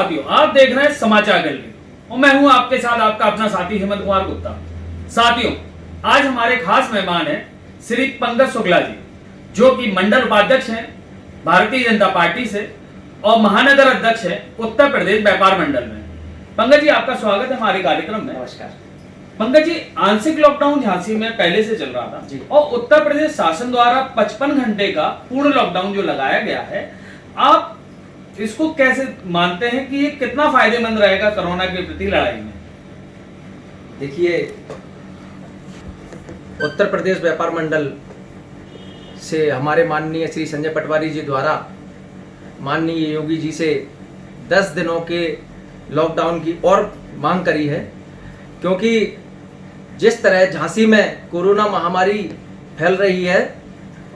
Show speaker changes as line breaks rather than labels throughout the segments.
साथियों, आप देख रहे हैं समाचार गैलरी और मैं हूं आपके साथ आपका अपना साथी हेमंत कुमार गुप्ता। साथियों, आज हमारे खास मेहमान हैं श्री पंकज शुक्ला जी, जो कि मंडल उपाध्यक्ष हैं भारतीय जनता पार्टी से और महानगर अध्यक्ष हैं उत्तर प्रदेश व्यापार मंडल में। पंकज जी, आपका स्वागत है हमारे कार्यक्रम में।
नमस्कार।
पंकज जी, आंशिक लॉकडाउन झांसी में पहले से चल रहा था
जी।
और उत्तर प्रदेश शासन द्वारा 55 घंटे का पूर्ण लॉकडाउन जो लगाया गया है, आप इसको कैसे मानते हैं कि ये कितना फायदेमंद रहेगा कोरोना के प्रति लड़ाई में?
देखिए, उत्तर प्रदेश व्यापार मंडल से हमारे माननीय श्री संजय पटवारी जी द्वारा माननीय योगी जी से 10 दिनों के लॉकडाउन की और मांग करी है, क्योंकि जिस तरह झांसी में कोरोना महामारी फैल रही है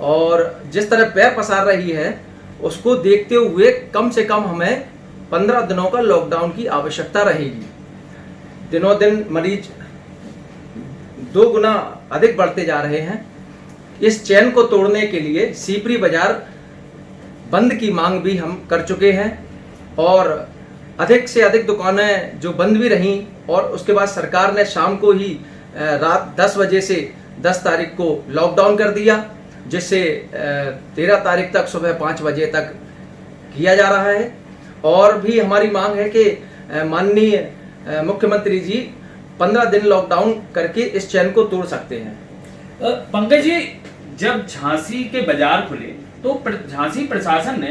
और जिस तरह पैर पसार रही है, उसको देखते हुए कम से कम हमें 15 दिनों का लॉकडाउन की आवश्यकता रहेगी। दिनों दिन मरीज 2 गुना अधिक बढ़ते जा रहे हैं। इस चैन को तोड़ने के लिए सीपरी बाजार बंद की मांग भी हम कर चुके हैं और अधिक से अधिक दुकानें जो बंद भी रहीं और उसके बाद सरकार ने शाम को ही रात 10 बजे से 10 तारीख को लॉकडाउन कर दिया, जिससे 13 तारीख तक सुबह 5 बजे तक किया जा रहा है। और भी हमारी मांग है कि माननीय मुख्यमंत्री जी 15 दिन लॉकडाउन करके इस चैन को तोड़ सकते हैं।
पंकज जी, जब झांसी के बाजार खुले तो झांसी प्रशासन ने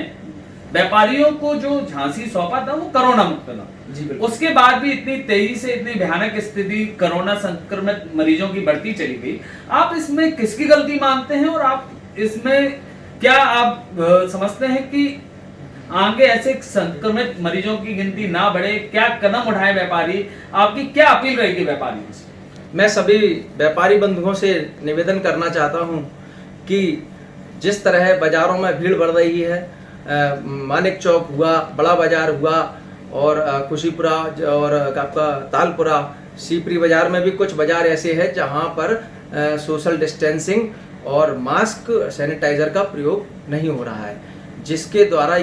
व्यापारियों को जो झांसी सौंपा था वो कोरोना मुक्त था।
जी बिल्कुल।
उसके बाद भी इतनी तेजी से इतनी भयानक स्थिति कोरोना संक्रमित मरीजों की बढ़ती चली गई। आप इसमें किसकी गलती मानते हैं और आप इसमें क्या आप समझते हैं कि आगे ऐसे संक्रमित मरीजों की गिनती ना बढ़े? क्या कदम उठाए व्यापारी? आपकी क्या अपील रहेगी व्यापारियों से?
मैं सभी व्यापारी बंधुओं से निवेदन करना चाहता हूं कि जिस तरह बाजारों में भीड़ बढ़ रही है, मानिक चौक हुआ, बड़ा बाजार हुआ और खुशीपुरा और आपका तालपुरा, सीपरी बाजार में भी कुछ बाजार ऐसे हैं जहां पर सोशल डिस्टेंसिंग और मास्क सैनिटाइजर का प्रयोग नहीं हो रहा है, जिसके द्वारा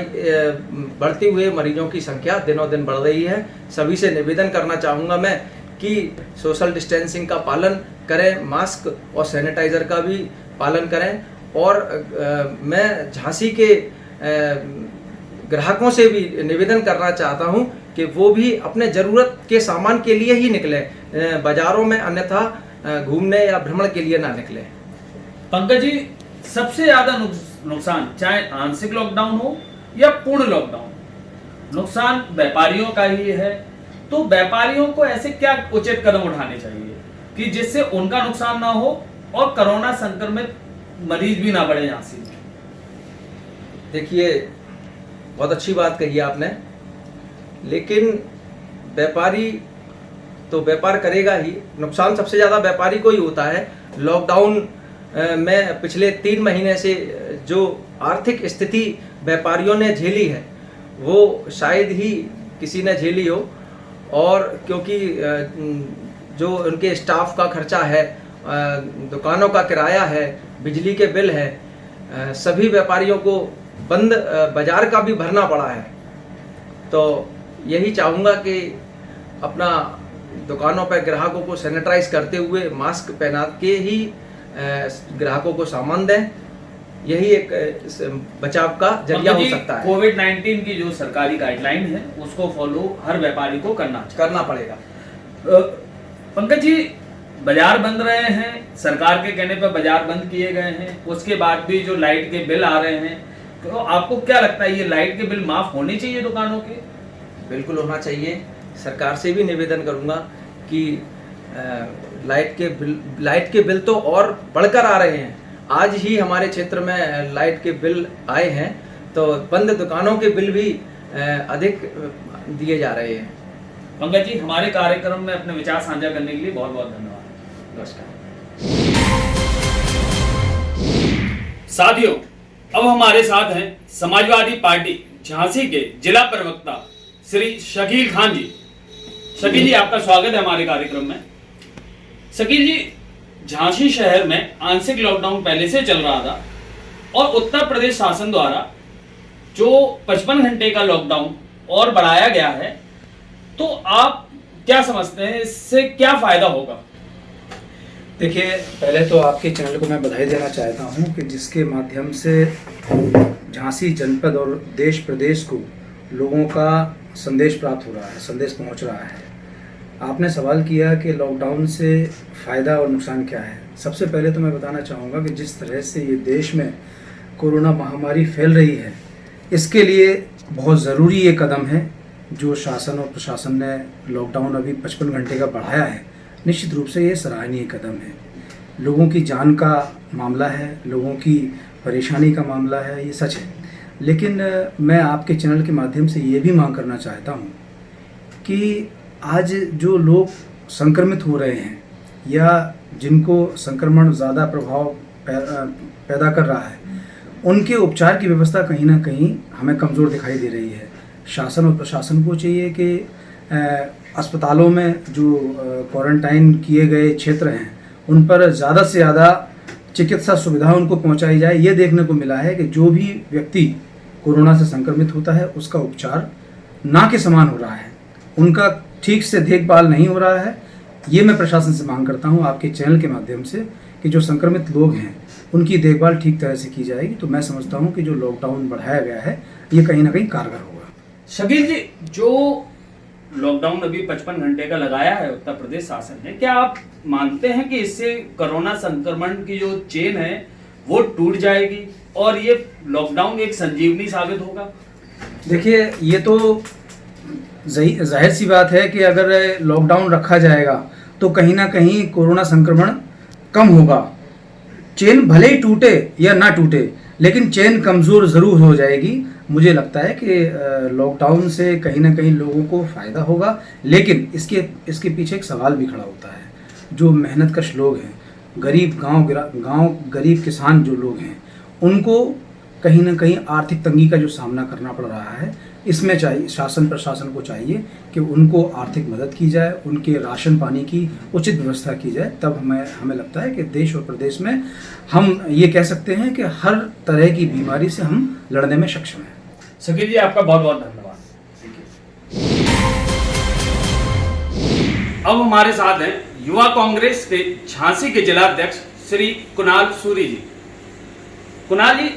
बढ़ती हुए मरीजों की संख्या दिनों दिन बढ़ रही है। सभी से निवेदन करना चाहूँगा मैं कि सोशल डिस्टेंसिंग का पालन करें, मास्क और सैनिटाइजर का भी पालन करें। और मैं झांसी के ग्राहकों से भी निवेदन करना चाहता हूं कि वो भी अपने ज़रूरत के सामान के लिए ही निकले, बाज़ारों में अन्यथा घूमने या भ्रमण के लिए ना निकले।
पंकज जी, सबसे ज़्यादा नुकसान चाहे आंशिक लॉकडाउन हो या पूर्ण लॉकडाउन, नुकसान व्यापारियों का ही है। तो व्यापारियों को ऐसे क्या उचित कदम उठाने चाहिए कि जिससे उनका नुकसान ना हो और कोरोना संक्रमित मरीज भी ना बढ़े झांसी में?
देखिए, बहुत अच्छी बात कही आपने, लेकिन व्यापारी तो व्यापार करेगा ही, नुकसान सबसे ज़्यादा व्यापारी को ही होता है। लॉकडाउन में पिछले 3 महीने से जो आर्थिक स्थिति व्यापारियों ने झेली है वो शायद ही किसी ने झेली हो, और क्योंकि जो उनके स्टाफ का खर्चा है, दुकानों का किराया है, बिजली के बिल है, सभी व्यापारियों को बंद बाजार का भी भरना पड़ा है। तो यही चाहूँगा कि अपना दुकानों पर ग्राहकों को सैनिटाइज करते हुए मास्क पहना के ही ग्राहकों को सामान दें। यही एक बचाव का जरिया हो सकता है।
कोविड-19 की जो सरकारी गाइडलाइन है उसको फॉलो हर व्यापारी को करना पड़ेगा। पंकज जी, बाजार बंद रहे हैं, सरकार के कहने पर बाजार बंद किए गए हैं, उसके बाद भी जो लाइट के बिल आ रहे हैं, तो आपको क्या लगता है ये लाइट के बिल माफ होने चाहिए दुकानों के?
बिल्कुल होना चाहिए। सरकार से भी निवेदन करूंगा कि लाइट के बिल तो और बढ़कर आ रहे हैं। आज ही हमारे क्षेत्र में लाइट के बिल आए हैं, तो बंद दुकानों के बिल भी अधिक दिए जा रहे हैं।
पंकज जी, हमारे कार्यक्रम में अपने विचार साझा करने के लिए बहुत बहुत धन्यवाद।
नमस्कार।
साथियों, अब हमारे साथ हैं समाजवादी पार्टी झांसी के जिला प्रवक्ता श्री शकील खान जी। शकील जी, आपका स्वागत है हमारे कार्यक्रम में। शकील जी, झांसी शहर में आंशिक लॉकडाउन पहले से चल रहा था और उत्तर प्रदेश शासन द्वारा जो 55 घंटे का लॉकडाउन और बढ़ाया गया है, तो आप क्या समझते हैं इससे क्या फायदा होगा?
देखिए, पहले तो आपके चैनल को मैं बधाई देना चाहता हूं कि जिसके माध्यम से झांसी जनपद और देश प्रदेश को लोगों का संदेश प्राप्त हो रहा है, संदेश पहुंच रहा है। आपने सवाल किया कि लॉकडाउन से फ़ायदा और नुकसान क्या है। सबसे पहले तो मैं बताना चाहूँगा कि जिस तरह से ये देश में कोरोना महामारी फैल रही है, इसके लिए बहुत ज़रूरी ये कदम है जो शासन और प्रशासन ने लॉकडाउन अभी 55 घंटे का बढ़ाया है। निश्चित रूप से ये सराहनीय कदम है। लोगों की जान का मामला है, लोगों की परेशानी का मामला है, ये सच है। लेकिन मैं आपके चैनल के माध्यम से ये भी मांग करना चाहता हूँ कि आज जो लोग संक्रमित हो रहे हैं या जिनको संक्रमण ज़्यादा प्रभाव पैदा कर रहा है, उनके उपचार की व्यवस्था कहीं ना कहीं हमें कमज़ोर दिखाई दे रही है। शासन और प्रशासन को चाहिए कि अस्पतालों में जो क्वारंटाइन किए गए क्षेत्र हैं उन पर ज़्यादा से ज़्यादा चिकित्सा सुविधा उनको पहुंचाई जाए। ये देखने को मिला है कि जो भी व्यक्ति कोरोना से संक्रमित होता है उसका उपचार ना के समान हो रहा है, उनका ठीक से देखभाल नहीं हो रहा है। ये मैं प्रशासन से मांग करता हूँ आपके चैनल के माध्यम से कि जो संक्रमित लोग हैं उनकी देखभाल ठीक तरह से की जाएगी। तो मैं समझता हूँ कि जो लॉकडाउन बढ़ाया गया है ये कहीं ना कहीं कारगर होगा।
शकील जी, जो लॉकडाउन अभी 55 घंटे का लगाया है उत्तर प्रदेश शासन ने, क्या आप मानते हैं कि इससे कोरोना संक्रमण की जो चेन है वो टूट जाएगी और ये लॉकडाउन एक संजीवनी साबित होगा?
देखिए, ये तो जाहिर सी बात है कि अगर लॉकडाउन रखा जाएगा तो कहीं ना कहीं कोरोना संक्रमण कम होगा। चेन भले ही टूटे या ना टूटे, लेकिन चेन कमज़ोर ज़रूर हो जाएगी। मुझे लगता है कि लॉकडाउन से कहीं ना कहीं लोगों को फ़ायदा होगा, लेकिन इसके पीछे एक सवाल भी खड़ा होता है। जो मेहनतकश लोग हैं, गरीब गांव गरीब किसान जो लोग हैं, उनको कहीं ना कहीं आर्थिक तंगी का जो सामना करना पड़ रहा है, इसमें चाहिए शासन प्रशासन को चाहिए कि उनको आर्थिक मदद की जाए, उनके राशन पानी की उचित व्यवस्था की जाए। तब हमें लगता है कि देश और प्रदेश में हम ये कह सकते हैं कि हर तरह की बीमारी से हम लड़ने में सक्षम हैं।
शकील जी, आपका बहुत बहुत धन्यवाद। अब हमारे साथ हैं युवा कांग्रेस के झांसी के जिला अध्यक्ष श्री कुणाल सूरी जी। कुणाल जी,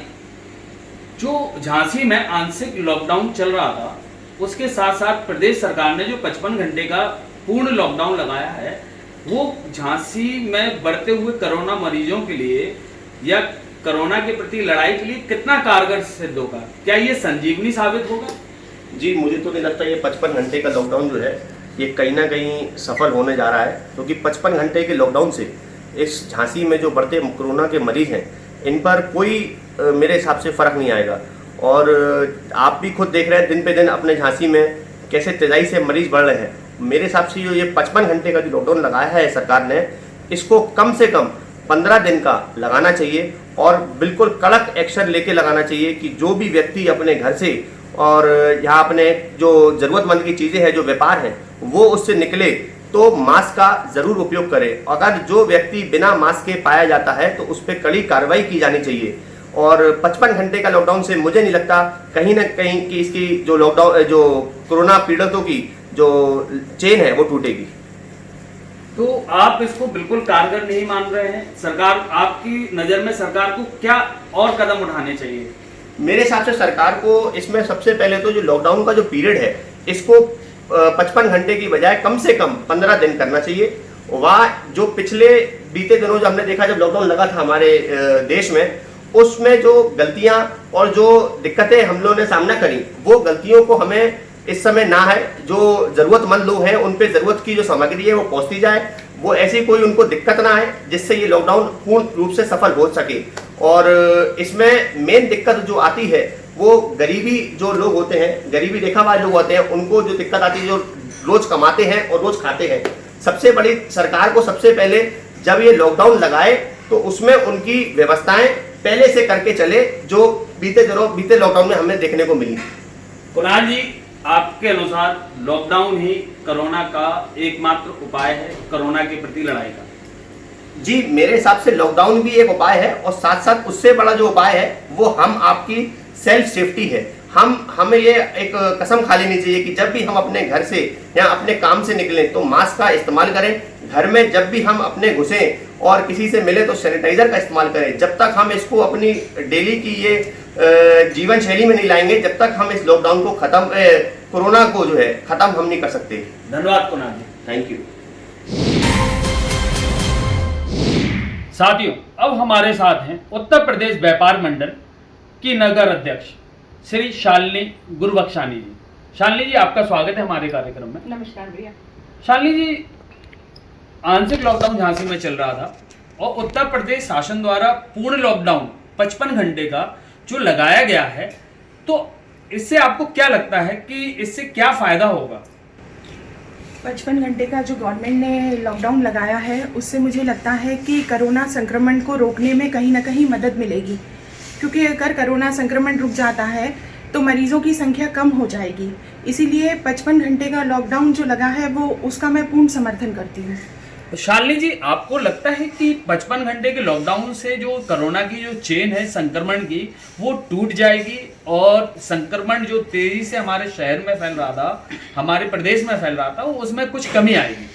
जो झांसी में आंशिक लॉकडाउन चल रहा था, उसके साथ साथ प्रदेश सरकार ने जो 55 घंटे का पूर्ण लॉकडाउन लगाया है, वो झांसी में बढ़ते हुए कोरोना मरीजों के लिए या कोरोना के प्रति लड़ाई के लिए कितना कारगर सिद्ध होगा? क्या ये संजीवनी साबित होगा?
जी, मुझे तो नहीं लगता ये 55 घंटे का लॉकडाउन जो है ये कहीं ना कहीं सफल होने जा रहा है, क्योंकि 55 घंटे के लॉकडाउन से इस झांसी में जो बढ़ते कोरोना के मरीज हैं इन पर कोई मेरे हिसाब से फ़र्क नहीं आएगा। और आप भी खुद देख रहे हैं दिन पे दिन अपने झांसी में कैसे तेज़ी से मरीज बढ़ रहे हैं। मेरे हिसाब से जो ये 55 घंटे का जो लॉकडाउन लगाया है सरकार ने, इसको कम से कम 15 दिन का लगाना चाहिए और बिल्कुल कड़क एक्शन लेके लगाना चाहिए कि जो भी व्यक्ति अपने घर से और यहाँ अपने जो ज़रूरतमंद की चीज़ें हैं, जो व्यापार है, वो उससे निकले तो मास्क का ज़रूर उपयोग करें। अगर जो व्यक्ति बिना मास्क के पाया जाता है तो उस पर कड़ी कार्रवाई की जानी चाहिए। और 55 घंटे का लॉकडाउन से मुझे नहीं लगता कहीं ना कहीं कि इसकी जो लॉकडाउन जो कोरोना पीड़ितों की जो चेन है वो टूटेगी।
तो आप इसको बिल्कुल कारगर नहीं मान रहे हैं? सरकार, आपकी नज़र में सरकार को क्या और कदम उठाने चाहिए?
मेरे हिसाब से सरकार को इसमें सबसे पहले तो जो लॉकडाउन का जो पीरियड है इसको 55 घंटे की बजाय कम से कम 15 दिन करना चाहिए। वह जो पिछले बीते दिनों जो हमने देखा जब लॉकडाउन लगा था हमारे देश में, उसमें जो गलतियां और जो दिक्कतें हम लोगों ने सामना करी, वो गलतियों को हमें इस समय ना है। जो ज़रूरतमंद लोग हैं उन पे ज़रूरत की जो सामग्री है वो पहुंचती जाए, वो ऐसी कोई उनको दिक्कत ना आए जिससे ये लॉकडाउन पूर्ण रूप से सफल हो सके। और इसमें मेन दिक्कत जो आती है वो गरीबी जो लोग होते हैं, गरीबी रेखा वाले लोग होते हैं, उनको जो दिक्कत आती है, जो रोज कमाते हैं और रोज खाते हैं। सबसे बड़ी सरकार को सबसे पहले जब ये लॉकडाउन लगाए तो उसमें उनकी व्यवस्थाएं पहले से करके चले, जो बीते लॉकडाउन में हमें देखने को मिली।
कुणाल जी, आपके अनुसार लॉकडाउन ही कोरोना का एकमात्र उपाय है कोरोना के प्रति लड़ाई का?
जी, मेरे हिसाब से लॉकडाउन भी एक उपाय है और साथ साथ उससे बड़ा जो उपाय है वो हम आपकी सेल्फ सेफ्टी है। हमें ये एक कसम खा लेनी चाहिए कि जब भी हम अपने घर से या अपने काम से निकलें तो मास्क का इस्तेमाल करें। घर में जब भी हम अपने घुसें और किसी से मिले तो सैनिटाइजर का इस्तेमाल करें। जब तक हम इसको अपनी डेली की ये जीवन शैली में नहीं लाएंगे, जब तक हम इस लॉकडाउन को कोरोना को जो है खत्म हम नहीं कर सकते।
धन्यवाद कुणाल जी।
Thank you.
साथियों, अब हमारे साथ हैं उत्तर प्रदेश व्यापार मंडल की नगर अध्यक्ष श्री शालिनी गुरबख्शानी जी। शालिनी जी, आपका स्वागत है हमारे कार्यक्रम में।
नमस्कार भैया।
शालिनी जी, आंशिक लॉकडाउन झांसी में चल रहा था और उत्तर प्रदेश शासन द्वारा पूर्ण लॉकडाउन 55 घंटे का जो लगाया गया है, तो इससे आपको क्या लगता है कि इससे क्या फायदा होगा?
55 घंटे का जो गवर्नमेंट ने लॉकडाउन लगाया है, उससे मुझे लगता है कि कोरोना संक्रमण को रोकने में कहीं ना कहीं मदद मिलेगी, क्योंकि अगर कोरोना संक्रमण रुक जाता है तो मरीजों की संख्या कम हो जाएगी। इसीलिए 55 घंटे का लॉकडाउन जो लगा है वो उसका मैं पूर्ण समर्थन करती हूँ।
शालिनी जी, आपको लगता है कि 55 घंटे के लॉकडाउन से जो कोरोना की जो चेन है संक्रमण की, वो टूट जाएगी और संक्रमण जो तेजी से हमारे शहर में फैल रहा था, हमारे प्रदेश में फैल रहा था, उसमें कुछ कमी आएगी?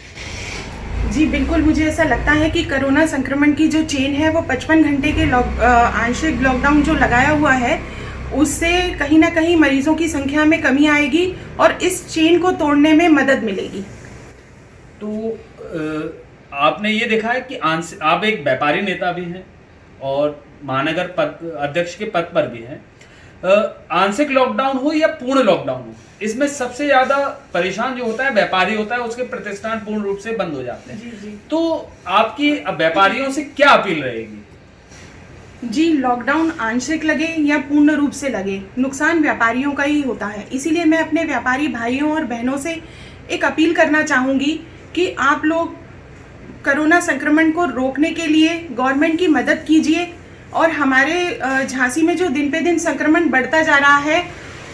जी बिल्कुल, मुझे ऐसा लगता है कि कोरोना संक्रमण की जो चेन है वो 55 घंटे के आंशिक लॉकडाउन जो लगाया हुआ है उससे कहीं ना कहीं मरीजों की संख्या में कमी आएगी और इस चेन को तोड़ने में मदद मिलेगी।
तो आपने ये देखा है कि आप एक व्यापारी नेता भी हैं और महानगर अध्यक्ष के पद पर भी हैं। आंशिक लॉकडाउन हो या पूर्ण लॉकडाउन हो, इसमें सबसे ज्यादा परेशान जो होता है व्यापारी होता है, उसके प्रतिष्ठान पूर्ण रूप से बंद हो जाते हैं।
जी।
तो आपकी व्यापारियों से क्या अपील रहेगी?
जी, लॉकडाउन आंशिक लगे या पूर्ण रूप से लगे, नुकसान व्यापारियों का ही होता है। इसीलिए मैं अपने व्यापारी भाइयों और बहनों से एक अपील करना चाहूँगी कि आप लोग कोरोना संक्रमण को रोकने के लिए गवर्नमेंट की मदद कीजिए और हमारे झांसी में जो दिन पे दिन संक्रमण बढ़ता जा रहा है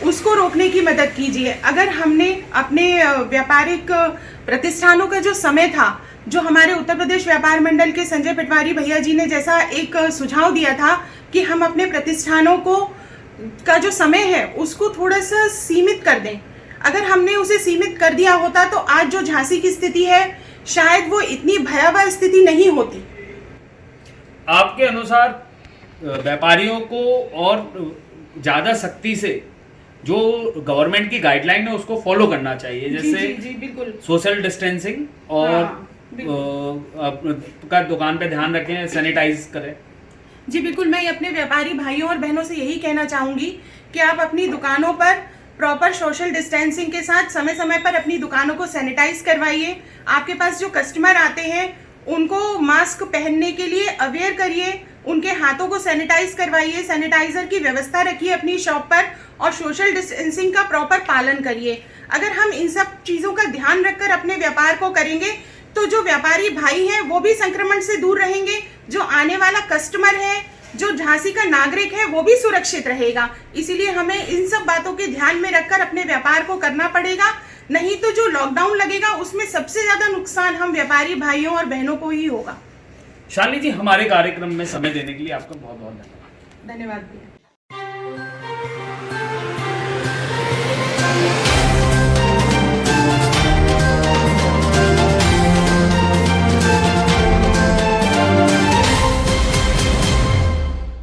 उसको रोकने की मदद कीजिए। अगर हमने अपने व्यापारिक प्रतिष्ठानों का जो समय था, जो हमारे उत्तर प्रदेश व्यापार मंडल के संजय पटवारी भैया जी ने जैसा एक सुझाव दिया था कि हम अपने प्रतिष्ठानों को का जो समय है उसको थोड़ा सा सीमित कर दें, अगर हमने उसे सीमित कर दिया होता तो आज जो झांसी की स्थिति है शायद वो इतनी भयावह स्थिति नहीं होती।
आपके अनुसार व्यापारियों को और ज्यादा सख्ती से जो गवर्नमेंट की गाइडलाइन है उसको फॉलो करना चाहिए, जैसे
जी बिल्कुल,
सोशल डिस्टेंसिंग और का दुकान पे ध्यान रखें, सैनिटाइज करें।
जी बिल्कुल, मैं अपने व्यापारी भाइयों और बहनों से यही कहना चाहूँगी कि आप अपनी दुकानों पर प्रॉपर सोशल डिस्टेंसिंग के साथ समय समय पर अपनी दुकानों को सैनिटाइज करवाइए। आपके पास जो कस्टमर आते हैं उनको मास्क पहनने के लिए अवेयर करिए, उनके हाथों को सैनिटाइज करवाइए, सैनिटाइजर की व्यवस्था रखिए अपनी शॉप पर और सोशल डिस्टेंसिंग का प्रॉपर पालन करिए। अगर हम इन सब चीज़ों का ध्यान रखकर अपने व्यापार को करेंगे तो जो व्यापारी भाई हैं वो भी संक्रमण से दूर रहेंगे, जो आने वाला कस्टमर है, जो झांसी का नागरिक है वो भी सुरक्षित रहेगा। इसीलिए हमें इन सब बातों के ध्यान में रखकर अपने व्यापार को करना पड़ेगा, नहीं तो जो लॉकडाउन लगेगा उसमें सबसे ज्यादा नुकसान हम व्यापारी भाइयों और बहनों को ही होगा।
शालिनी जी, हमारे कार्यक्रम में समय देने के लिए आपका बहुत बहुत धन्यवाद।
धन्यवाद भैया।